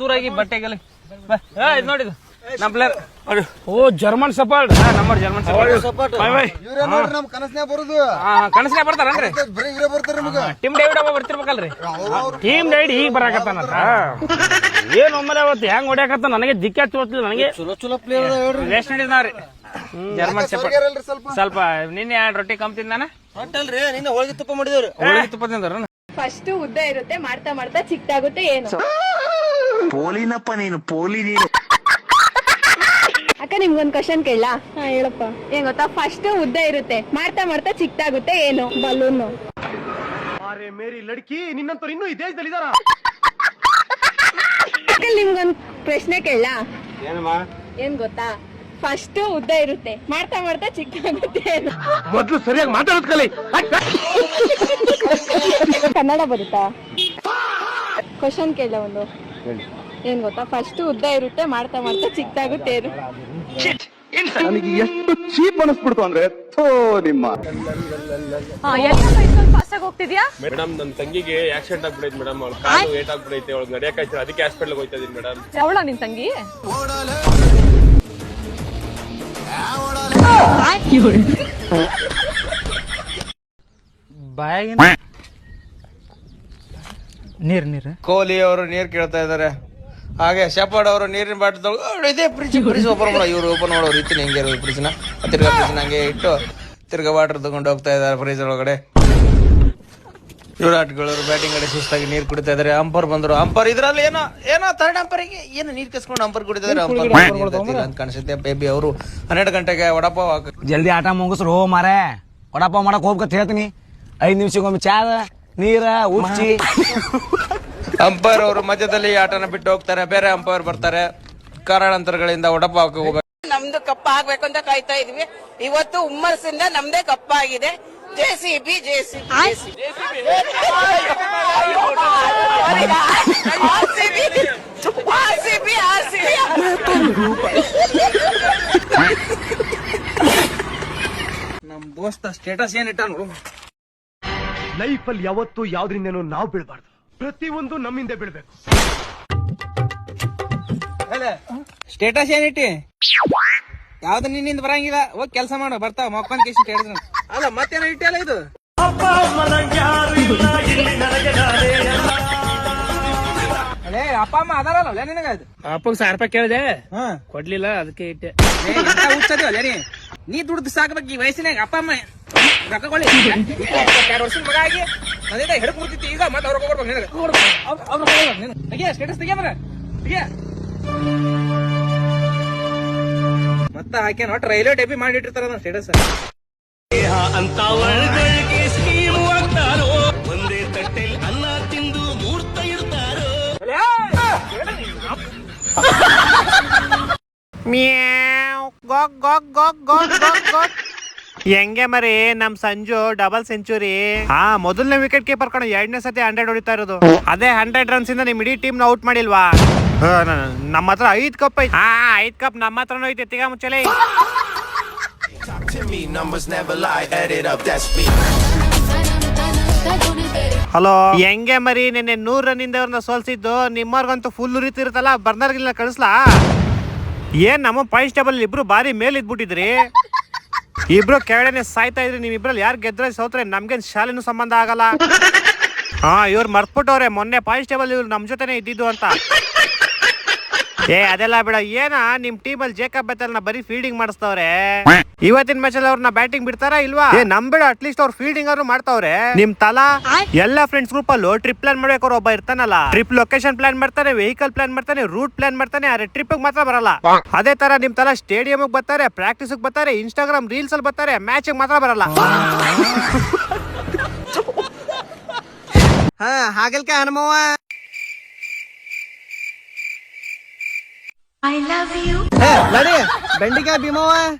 ದೂರಾಗಿ ಬಟ್ಟೆಗೆಲ್ಲ ಇದು ನೋಡಿದು ನಮ್ಮ ಪ್ಲೇಯರ್. ಓ ಜರ್ಮನ್ ಸಪಾರ್ಡ್. ನಮ್ಮ ಜರ್ಮನ್ ಸಪಾರ್ಡ್. ನಮ್ ಕನಸ್ನ್ಯಾಗ ಬರುದು. ಕನಸ್ನ್ಯಾಗ ಬರ್ತಾರನ್ರಿ? ಬರೀ ಇವರೇ ಬರ್ತಾರ ನಮಗ. ಟೀಮ್ ಡೇವಿಡ್ ಒಬ್ಬ ಬರ್ತಿರ್ಬೇಕಲ್ರಿ? ಟೀಮ್ ಡೈಡ್ ಈಗ ಬರಾಕತ್ತಾನಂತ. ಏನ್ ಒಮ್ಮೆಲೆ ಅವತ್ತು ಹೆಂಗ್ ಹೊಡ್ಯಾಕತ್ತ ನನಗೆ ದಿಕ್ಕ ತೋರ್ತಿಲ್ಲ. ನನಗೆ ಚಲೋ ಪ್ಲೇಯರ್ ವೆಸ್ಟ್ ಇಂಡೀಸ್ ನಾವ್ರಿ ಜರ್ಮನ್ ಸಪಾರ್ಡ್. ಸ್ವಲ್ಪ ನಿನ್ನೆ 2 ರೊಟ್ಟಿ ಕಮ್ ತಿಂದಾನ. ಹೊಟ್ಟಲ್ರಿ ನಿನ್ನೆ ಹೋಳಿಗೆ ತುಪ್ಪ ಮಾಡಿದವ್ರು. ಹೋಳಿಗೆ ತುಪ್ಪ ತಿಂದಾರ. ಫಸ್ಟ್ ಉದ್ದ ಇರುತ್ತೆ, ಮಾಡ್ತಾ ಮಾಡ್ತಾ ಚಿಕ್ಕದಾಗುತ್ತೆ. ಏನು ಪೋಲಿನಪ್ಪ ನೀನು, ಪೋಲಿ ನೀನು. ಅಕ್ಕ ನಿಮ್ಗೊಂದ್ ಕ್ವಶನ್ ಕೇಳ. ಹೇಳಪ್ಪ. ಏನ್ ಗೊತ್ತಾ? ಫಸ್ಟ್ ಉದ್ದ ಇರುತ್ತೆ, ಮಾಡ್ತಾ ಮಾಡ್ತಾ ಚಿಕ್ಕದಾಗುತ್ತೆ. ಏನು? ಬಲೂನು. ಮೇರಿ ಲಡ್ಕಿ ನಿನ್ನಂತವ್ರು ಇನ್ನೂ ಈ ದೇಶದಲ್ಲಿ ಇದಾರ. ಅಕ್ಕ ನಿಮ್ಗೊಂದ್ ಪ್ರಶ್ನೆ ಕೇಳ. ಏನ್ ಗೊತ್ತಾ? ಫಸ್ಟ್ ಉದ್ದ ಇರುತ್ತೆ, ಮಾಡ್ತಾ ಮಾಡ್ತಾ ಚಿಕ್ಕದಾಗುತ್ತೆ. ಏನು? ಮೊದ್ಲು ಸರಿಯಾಗಿ ಮಾತಾಡೋದ್ ಕಲಿ. ಕನ್ನಡ ಬರುತ್ತಾ? ಕ್ವಶನ್ ಕೇಳ ಒಂದು. ಏನ್ ಗೊತ್ತಾ? ಫಸ್ಟ್ ಉದ್ದ ಇರುತ್ತೆ, ಮಾಡ್ತಾ ಮಾಡ್ತಾ ಚಿಕ್ಕದಾಗುತ್ತೆ. ಏನು? ನನಗೆ ಎಷ್ಟು ಚೀಪ್ ಅನಿಸ್ಬಿಡ್ತು ಅಂದ್ರೆ ನಿಮ್ಮ ಫಾಸ್ಟ್ ಆಗಿ ಹೋಗ್ತಿದ್ಯಾ ಮೇಡಮ್? ನನ್ನ ತಂಗಿಗೆ ಆಕ್ಸಿಡೆಂಟ್ ಆಗ್ಬಿಡೈತೆ ಮೇಡಮ್. ಅವ್ಳ ಕಾಲು ಏಟ್ ಆಗ್ಬಿಡೈತೆ. ಅವ್ಳಿಗೆ ನಡೆಯಕ್ಕಾಯ್ತು, ಅದಕ್ಕೆ ಹಾಸ್ಪಿಟಲ್ ಹೋಗ್ತಾ ಇದೀನಿ ಮೇಡಮ್. ಅವಳ ನಿನ್ ತಂಗಿ? ಬಾಯಾಗಿನ ನೀರು ಕೊಹ್ಲಿ ಅವರು ನೀರ್ ಕೇಳ್ತಾ ಇದಾರೆ. ಹಾಗೆ ಶೆಪರ್ಡ್ ಅವರು ನೀರಿನ ಬಾಟಲ್ ಇದೇ ಫ್ರಿಜ್ ಓಪನ್ ಮಾಡೋ. ಇವ್ರು ಓಪನ್ ಮಾಡೋ ರೀತಿ ಹೆಂಗೆ ಫ್ರಿಜ್ನ ತಿರ್ಗಾ ಫ್ರಿಜ್ನ ಹಂಗೆ ಇಟ್ಟು ತಿರ್ಗಾ ವಾಟರ್ ತಗೊಂಡು ಹೋಗ್ತಾ ಇದಾರೆ ಫ್ರಿಜ್ ಒಳಗಡೆ. ವಿರಾಟ್ಗಳು ಬ್ಯಾಟಿಂಗ್ ಕಡೆ ಸುಸ್ತಾಗಿ ನೀರ್ ಕುಡಿತಾ ಇದಾರೆ. ಅಂಪರ್ ಬಂದ್ರು. ಅಂಪರ್ ಇದ್ರಲ್ಲಿ ಏನೋ ಥರ್ಡ್ ಅಂಪರ್ಗೆ ಏನು ನೀರ್ ಕಸ್ಕೊಂಡು ಅಂಪರ್ ಕುಡಿತಾ ಇದಾರೆ. ಅಂಪರ್ ಅಂತ ಕಾಣಿಸುತ್ತೆ. ಬೇಬಿ ಅವರು 12 ಗಂಟೆಗೆ ವಡಪಾವ್ ಜಲ್ದಿ ಆಟ ಮುಗಿಸ್ರು ಮಾರೇ. ವಡಪಾವ್ ಮಾಡಕ್ ಹೋಗ್ಬೇಕಂತ ಹೇಳ್ತೀನಿ. 5 ನಿಮಿಷಕ್ಕೊಮ್ಮೆ ಚಾ ನೀರ ಉಚ್ಚಿ. ಅಂಪೈರ್ ಅವರು ಮಧ್ಯದಲ್ಲಿ ಆಟನ ಬಿಟ್ಟು ಹೋಗ್ತಾರೆ. ಬೇರೆ ಅಂಪೈರ್ ಬರ್ತಾರೆ. ಕಾರಣಾಂತರಗಳಿಂದ ವಡಪಾವ್ ಹೋಗ್ಬೇಕು. ನಮ್ದು ಕಪ್ಪ ಆಗ್ಬೇಕು ಅಂತ ಕಾಯ್ತಾ ಇದ್ವಿ. ಇವತ್ತು ಹುಮ್ಮಸ್ಸಿಂದ ನಮ್ದೇ ಕಪ್ಪ ಆಗಿದೆ. ಜೆಸಿಬಿ ನಮ್ ದೋಸ್ತ ಸ್ಟೇಟಸ್ ಏನಿಟ್ಟ ನೋಡು. ಲೈಫ್ ಅಲ್ಲಿ ಯಾವತ್ತು ಯಾವ್ದ್ರಿಂದನೂ ನಾವು ಬೀಳ್ಬಾರ್ದು. ಪ್ರತಿಯೊಂದು ನಮ್ಮಿಂದ ಬೀಳ್ಬೇಕು. ಸ್ಟೇಟಸ್ ಏನಿಟ್ಟಿ? ಯಾವ್ದು ನಿನ್ನಿಂದ ಬರಂಗಿಲ್ಲ. ಹೋಗಿ ಕೆಲಸ ಮಾಡು. ಬರ್ತಾವ ಮಕ್ಕಂದ್ ಕೇಸಿ ಹೇಳಿದ್ರು. ಅಲ್ಲ ಮತ್ತೇನ ಇಟ್ಟಲ್ಲ ಇದು. ಅಲ್ಲೇ ಅಪ್ಪ ಅಮ್ಮ ಅದಾರಲ್ಲ ನಿನಗ? ಅಪ್ಪಗ್ 1000 ರೂಪಾಯಿ ಕೇಳಿದೆ, ಕೊಡ್ಲಿಲ್ಲ, ಅದಕ್ಕೆ ಇಟ್ಟೆ. ಹುಚ್ಚದಿ ನೀ ದುಡ್ದು ಸಾಕ್ಬೇಕು ಈ ವಯಸ್ಸಿನಾಗ. ಅಪ್ಪ ಅಮ್ಮ ರೊಕ್ಕ ಕೊಳ್ಳಿ. 2 ವರ್ಷದ ಮಗ ಆಗಿ ಅದೇ ಹಿಡಕ್ ಬಿಡ್ತಿತ್ತು. ಈಗ ಮತ್ತೆ ಅವ್ರಿಗೆ ಹೋಗ್ಬೇಕು. ಸ್ಟೇಟಸ್ ತೆಗಿಯಂದ್ರ ಮತ್ತ ಹಾಕೇನ ಒಟ್ಟು ರೈಲ್ವೆ ಡೆಬಿ ಮಾಡಿಟ್ಟಿರ್ತಾರ ಸ್ಟೇಟಸ್. ಒಂದೇ ತಟ್ಟೆಲ್ ಅನ್ನ ತಿಂದು ಮೂರ್ತ ಇರ್ತಾರೋ. ಹೆಂಗೆ ಮರಿ ನಮ್ ಸಂಜು ಡಬಲ್ ಸೆಂಚುರಿ. ಮೊದಲನೇ ವಿಕೆಟ್ ಕೀಪರ್ ಕಣ 2ನೇ ಸತಿ 100 ಹೊಡಿತಾ ಇರೋದು. ಅದೇ 100 ರನ್ಸ್ ಇಂದ ನಿಮ್ ಇಡೀ ಟೀಮ್ ನ ಔಟ್ ಮಾಡಿಲ್ವಾ? ನಮ್ಮ ಹತ್ರ 5 ಕಪ್ ಐತಿ. 5 ಕಪ್ ನಮ್ಮ ಹತ್ರನೂ ಐತಿ. ತಿಗ ಮುಚ್ಚಲೆ. ಹಲೋ, ಹೆಂಗೆ ಮರಿ ನಿನ್ನೆ 100 ರನ್ನಿಂದ ಅವ್ರನ್ನ ಸೋಲ್ಸಿದ್ದು. ನಿಮ್ಮವ್ರಿಗಂತೂ ಫುಲ್ ಉರಿತಿರುತ್ತಲ್ಲ. ಬರ್ನರ್ಗಿಲ್ಲ ಕಳಿಸ್ಲಾ? ಏನ್ ನಮ್ಮ ಪಾಯಿಂಟ್ಸ್ ಟೇಬಲ್ ಇಬ್ರು ಬಾರಿ ಮೇಲ್ ಇದ್ಬಿಟ್ಟಿದ್ರಿ. ಇಬ್ರು ಕೆಳಗಡೆ ಸಾಯ್ತಾ ಇದ್ರಿ. ನೀವ್ ಇಬ್ರಲ್ಲಿ ಯಾರು ಗೆದ್ರೆ ಸೋತ್ರೆ ನಮ್ಗೇನ್ ಶಾಲೆನೂ ಸಂಬಂಧ ಆಗಲ್ಲ. ಇವ್ರು ಮರ್ತ್ಬಿಟ್ಟವ್ರೆ ಮೊನ್ನೆ ಪಾಯಿಂಟ್ಸ್ ಟೇಬಲ್ ಇವ್ರು ನಮ್ ಜೊತೆನೆ ಇದ್ದಿದ್ದು ಅಂತ. ಅದೆಲ್ಲ ಬಿಡ. ಏನ ನಿಮ್ ಟೀಮ್ ಅಲ್ಲಿ ಜೇಕಬ್ ಬೆತಲ್ ನ ಬರೀ ಫೀಲ್ಡಿಂಗ್ ಮಾಡಿಸ್ತವ್ರೆ. ಇವತ್ತಿನ ಮ್ಯಾಚ್ ಅಲ್ಲಿ ಅವ್ರನ್ನ ಬ್ಯಾಟಿಂಗ್ ಬಿಡ್ತಾರಾ ಇಲ್ವಾ? ನಮ್ ಬಿಡ, ಅಟ್ಲೀಸ್ಟ್ ಅವ್ರು ಫೀಲ್ಡಿಂಗ್ ಅವ್ರು ಮಾಡ್ತಾವ್ರೆ. ನಿಮ್ ತಲಾ ಎಲ್ಲಾ ಫ್ರೆಂಡ್ಸ್ ಗ್ರೂಪ್ ಅಲ್ಲೂ ಟ್ರಿಪ್ ಪ್ಲಾನ್ ಮಾಡ್ಬೇಕು. ಒಬ್ಬ ಇರ್ತಾನಲ್ಲ, ಟ್ರಿಪ್ ಲೊಕೇಶನ್ ಪ್ಲಾನ್ ಮಾಡ್ತಾನೆ, ವೆಹಿಕಲ್ ಪ್ಲಾನ್ ಮಾಡ್ತಾನೆ, ರೂಟ್ ಪ್ಲಾನ್ ಮಾಡ್ತಾನೆ. ಆದ್ರೆ ಟ್ರಿಪ್ ಮಾತ್ರ ಬರಲ್ಲ. ಅದೇ ತರ ನಿಮ್ ತಲಾ ಸ್ಟೇಡಿಯಂ ಬರ್ತಾರೆ, ಪ್ರಾಕ್ಟೀಸ್ ಬರ್ತಾರೆ, ಇನ್ಸ್ಟಾಗ್ರಾಮ್ ರೀಲ್ಸ್ ಅಲ್ಲಿ ಬರ್ತಾರೆ, ಮ್ಯಾಚ್ ಮಾತ್ರ ಬರಲ್ಲ. ಹಾಗಲ್ಕ ಹನುಮವ್ವ. I love you. ನಡಿ ಬೆಂಡಿಕಾಯಿ ಭೀಮವ್ವ.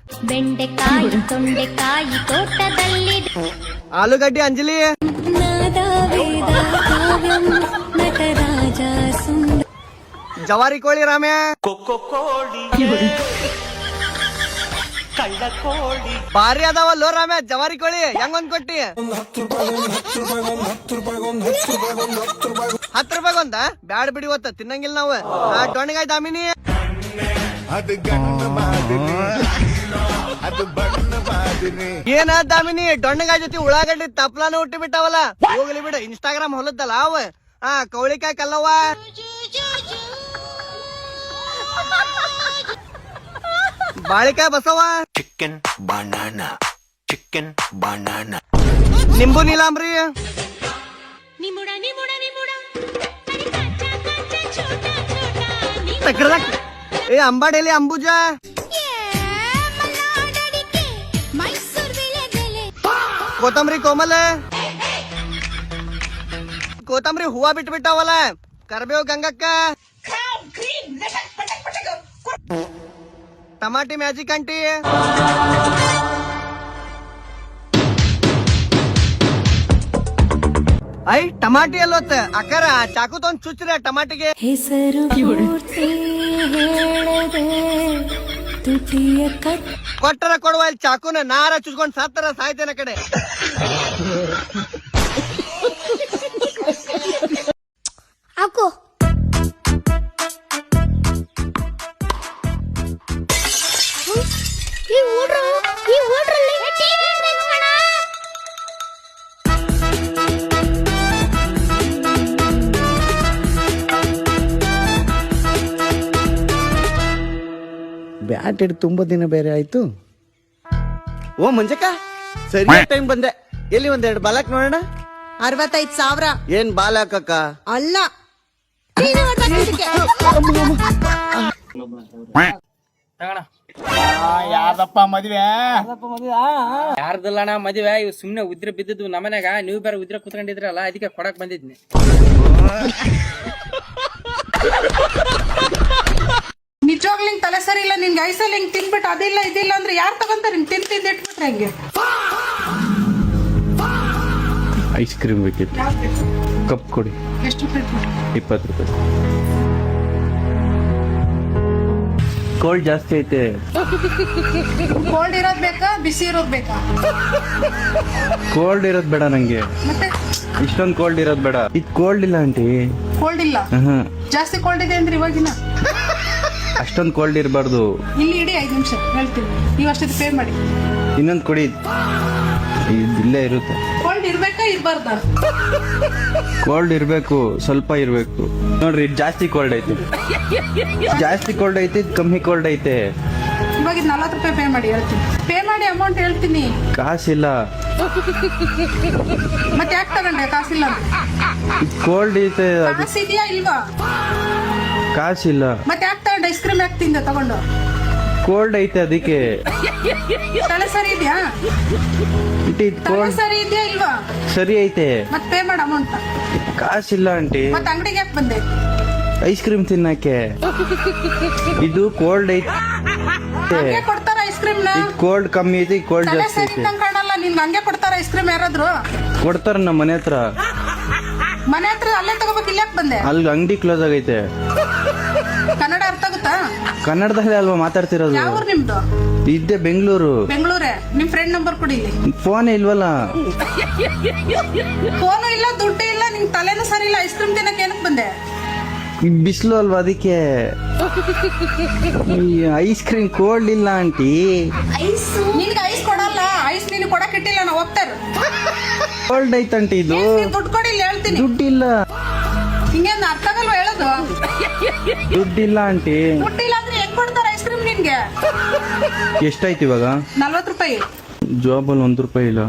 ಬೆಂಡೆಕಾಯಿ ತೊಂಡೆಕಾಯಿ ತೋಟದಲ್ಲಿ. ಆಲೂಗಡ್ಡೆ ಅಂಜಲಿ. ನಟರಾಜ ಸುಂದರ. ಜವಾರಿ ಕೋಳಿ ರಾಮ್ಯ. ಭಾರಿ ಅದಾವಲ್ಲೋ ರಾಮ ಜವಾರಿ ಕೋಳಿ ಹೆಂಗೊಂದ್ ಕೊಟ್ಟಿ 10 ರೂಪಾಯಿಗೊಂದ ಬ್ಯಾಡ್ ಬಿಡಿ ಇವತ್ತ ತಿನ್ನಂಗಿಲ್ಲ ನಾವು ಡೊಣ್ಣಗಾಯ್ ದಾಮಿನಿ ಏನ ದಾಮಿನಿ ಡೊಣ್ಣಗಾಯ್ ಜೊತೆ ಉಳ್ಳಾಗಡ್ಡಿ ತಪ್ಲಾನು ಹುಟ್ಟಿ ಬಿಟ್ಟಾವಲ್ಲ ಹೋಗ್ಲಿ ಬಿಡು ಇನ್ಸ್ಟಾಗ್ರಾಮ್ ಹೊಲದ್ದಲ್ಲ ಅವ ಕೌಳಿಕಾಯ್ ಕಲ್ಲವ್ವ ಬಾಳಿಕಾಯ್ ಬಸವ ಚಿಕನ್ ಬನಾನಾ ನಿಂಬು ನೀಲಾಂಬ್ರಿ ಏ ಅಂಬಾಡಿಯಲ್ಲಿ ಅಂಬುಜ ಕೊತ್ತಂಬರಿ ಕೋಮಲ ಕೊತ್ತಂಬರಿ ಹೂವ ಬಿಟ್ಬಿಟ್ಟಾವಲ್ಲ ಕರ್ಬೇವು ಗಂಗಕ್ಕ ಟಮಾಟಿ ಮ್ಯಾಜಿಕ್ ಆಂಟಿ ಐ ಟಮಾಟಿ ಎಲ್ಲೊತ್ತ ಅಕ್ಕರ ಚಾಕು ತೊಂದ್ ಚುಚ್ಚ್ರ ಟಮಾಟಿಗೆ ಹೆಸರು ಕೊಟ್ಟರ ಕೊಡುವ ಇಲ್ಲಿ ಚಾಕುನ ನಾರ ಚುಚ್ಕೊಂಡ್ ಸತ್ತರ ಸಾಯ್ತೇನ ಕಡೆ ಹಾಕು ಈ ಊಡ್ರಲ್ಲಿ ಬ್ಯಾಟ್ ಹಿಡ್ ತುಂಬಾ ದಿನ ಬೇರೆ ಆಯ್ತು ಓ ಮಂಜಕ್ಕ ಸರಿಯಾದ ಟೈಮ್ ಬಂದೆ ಎಲ್ಲಿ ಒಂದೆರಡು ಬಾಲಕ್ ನೋಡೋಣ 65,000 ಏನ್ ಬಾಲಕಕ್ಕ ಅಲ್ಲ ಯಾರ್ದಪ್ಪ ಮದ್ವೆ ಯಾರ್ದಲ್ಲಣ್ಣ ಮದ್ವೆ ಇವ್ ಸುಮ್ನೆ ಉದ್ರ ಬಿದ್ದದ್ದು ನಮ್ಮನ್ಯಾಗ ನೀವು ಬೇರೆ ಉದ್ರ ಕುತ್ಕೊಂಡಿದ್ರಲ್ಲ ಅದಕ್ಕೆ ಕೊಡಕ್ ಬಂದಿದ್ನಿ ನಿಜವಾಗ್ಲೂ ಹಿಂಗ್ ತಲೆ ಸರಿ ಇಲ್ಲ ನಿನ್ಗೆ ಐಸಲ್ಲಿ ಹಿಂಗ್ ತಿನ್ಬಿಟ್ಟು ಅದಿಲ್ಲ ಇದಿಲ್ಲ ಅಂದ್ರೆ ಯಾರು ತಗೊಂತಾರೆ ಹಿಂಗ್ ತಿಂದು ಇಟ್ಬಿಟ್ರೆ ಹಂಗೆ ಐಸ್ ಕ್ರೀಮ್ ಬೇಕಿತ್ತು ಕಪ್ ಕೊಡಿ ಎಷ್ಟು ರೂಪಾಯಿ 20 ರೂಪಾಯಿ ಕೋಲ್ಡ್ ಜಾಸ್ತಿ ಐತೆ ಕೋಲ್ಡ್ ಇರೋದ್ ಬೇಕಾ ಬಿಸಿ ಇರೋದ್ ಬೇಕಾ ಕೋಲ್ಡ್ ಇರೋದ್ ಬೇಡ ನಂಗೆ ಮತ್ತೆ ಇಷ್ಟೊಂದು ಕೋಲ್ಡ್ ಇರೋದ್ ಬೇಡ ಇದು ಕೋಲ್ಡ್ ಇಲ್ಲ ಆಂಟಿ ಕೋಲ್ಡ್ ಇಲ್ಲ ಜಾಸ್ತಿ ಕೋಲ್ಡ್ ಇದೆ ಅಂದ್ರೆ ಇವಾಗಿನ ಅಷ್ಟೊಂದು ಕೋಲ್ಡ್ ಇರಬಾರ್ದು ಇಲ್ಲಿ ಇಡಿ 5 ನಿಮಿಷ ಹೇಳ್ತೀನಿ ನೀವು ಅಷ್ಟೊತ್ತು ಪೇ ಮಾಡಿ ಇನ್ನೊಂದು ಕೊಡಿ ಇಲ್ಲೇ ಇರುತ್ತೆ ಕೋಲ್ಡ್ ಇರ್ಬೇಕಾ ಇರ್ಬಾರ್ದಾ ಕೋಲ್ಡ್ ಇರ್ಬೇಕು ಸ್ವಲ್ಪ ಇರ್ಬೇಕು ನೋಡ್ರಿ ಇದು ಜಾಸ್ತಿ ಕೋಲ್ಡ್ ಐತೆ ಜಾಸ್ತಿ ಕೋಲ್ಡ್ ಐತೆ ಇದು ಕಮ್ಮಿ ಕೋಲ್ಡ್ ಐತೆ ಇವಾಗ 40 ರೂಪಾಯಿ ಪೇ ಮಾಡಿ ಹೇಳ್ತೀನಿ ಪೇ ಮಾಡಿ ಅಮೌಂಟ್ ಹೇಳ್ತೀನಿ ಕಾಸಿಲ್ಲ ಮತ್ತೆ ಯಾಕೆ ತಗೊಂಡೆ ಕಾಸಿಲ್ಲ ಕೋಲ್ಡ್ ಐತೆ ಅದು ಕಾಸು ಇದೆಯಾ ಇಲ್ವಾ ಕಾಸಿಲ್ಲ ಮತ್ತೆ ಯಾಕೆ ತಗೊಂಡೆ ಐಸ್ ಕ್ರೀಮ್ ಯಾಕೆ ತಿಂದೆ ತಗೊಂಡು ಕೋಲ್ಡ್ ಐತೆ ಅದಕ್ಕೆ ತಲೆ ಸರಿ ಇದೆಯಾ ಇದು ತಲೆ ಕೋಲ್ಡ್ ಸರಿ ಇದೆಯಾ ಇಲ್ವಾ ಸರಿ ಐತೆ ಮತ್ತೆ ಪೇ ಮಾಡ ಅಮೌಂಟ್ ಕಾಸಿಲ್ಲ ಆಂಟಿ ಮತ್ತೆ ಅಂಗಡಿಗೆ ಯಾಕೆ ಬಂದೆ ಐಸ್ ಕ್ರೀಮ್ ತಿನ್ನಕ್ಕೆ ಇದು ಕೋಲ್ಡ್ ಐತೆ ಹಂಗೆ ಕೊಡ್ತಾರ ಐಸ್ ಕ್ರೀಮ್ ನ ಕೋಲ್ಡ್ ಕಮ್ಮಿ ಐತಿ ಕೋಲ್ಡ್ ತಲೆ ಜಾಸ್ತಿ ಸರಿ ಐತೆ ನಂಗೆ ಕಾಣಲ್ಲ ನಿನ್ಗೆ ಹಂಗೆ ಕೊಡ್ತಾರ ಐಸ್ ಕ್ರೀಮ್ ಯಾರಾದ್ರು ಕೊಡ್ತಾರ ನಮ್ಮ ಮನೆ ಹತ್ರ ಮನೆ ಹತ್ರ ಅಲ್ಲೇ ತಗೋಬೇಕು ಇಲ್ಲಿ ಯಾಕೆ ಬಂದೆ ಅಲ್ಲಿ ಅಂಗಡಿ ಕ್ಲೋಸ್ ಆಗೈತೆ ಕನ್ನಡ ಅರ್ಥ ಆಗುತ್ತಾ ಕನ್ನಡದಲ್ಲೇ ಅಲ್ವಾ ಮಾತಾಡ್ತಿರೋದು ಯಾವ ಊರು ನಿಮ್ದು ಇದ್ದೆ ಬೆಂಗಳೂರು ಬೆಂಗಳೂರೇ ನಿಮ್ ಫ್ರೆಂಡ್ ನಂಬರ್ ಕೊಡಿ ಇಲ್ಲಿ ಫೋನ್ ಇಲ್ವಲ್ಲ ಫೋನು ಇಲ್ಲ ದುಡ್ಡು ಇಲ್ಲ ನಿಂಗ್ ತಲೆನೂ ಸರಿ ಇಲ್ಲ ಐಸ್ ಕ್ರೀಮ್ ತಿನ್ನಕ್ಕೆ ಏನಕ್ಕೆ ಬಂದೆ ಬಿಸಿಲು ಅಲ್ವಾ ಅದಕ್ಕೆ ಐಸ್ ಕ್ರೀಮ್ ಕೋಲ್ಡ್ ಇಲ್ಲ ಆಂಟಿ ನಿನ್ಗೆ ಐಸ್ ಕೊಡಲ್ಲ ಐಸ್ ನೀನು ಕೊಡಕ್ ಇಟ್ಟಿಲ್ಲ ನಾ ಹೋಗ್ತಾರ ಕೋಲ್ಡ್ ಐತಂಟಿ ಇದು ದುಡ್ಡು ಕೊಡಿ ಇಲ್ಲಿ ಹೇಳ್ತೀನಿ ದುಡ್ಡಿಲ್ಲ ಹಿಂಗೆ ಅರ್ಥ ಆಗಲ್ವಾ ಹೇಳೋದು ದುಡ್ಡಿಲ್ಲ ಆಂಟಿ ದುಡ್ಡಿಲ್ಲ ಅಂದ್ರೆ ಹೆಂಗ್ ಕೊಡ್ತಾರ ಐಸ್ ಕ್ರೀಮ್ ನಿನ್ಗೆ ಎಷ್ಟಾಯ್ತು ಇವಾಗ 40 ರೂಪಾಯಿ ಜಾಬಲ್ಲಿ 1 ರೂಪಾಯಿ ಇಲ್ಲ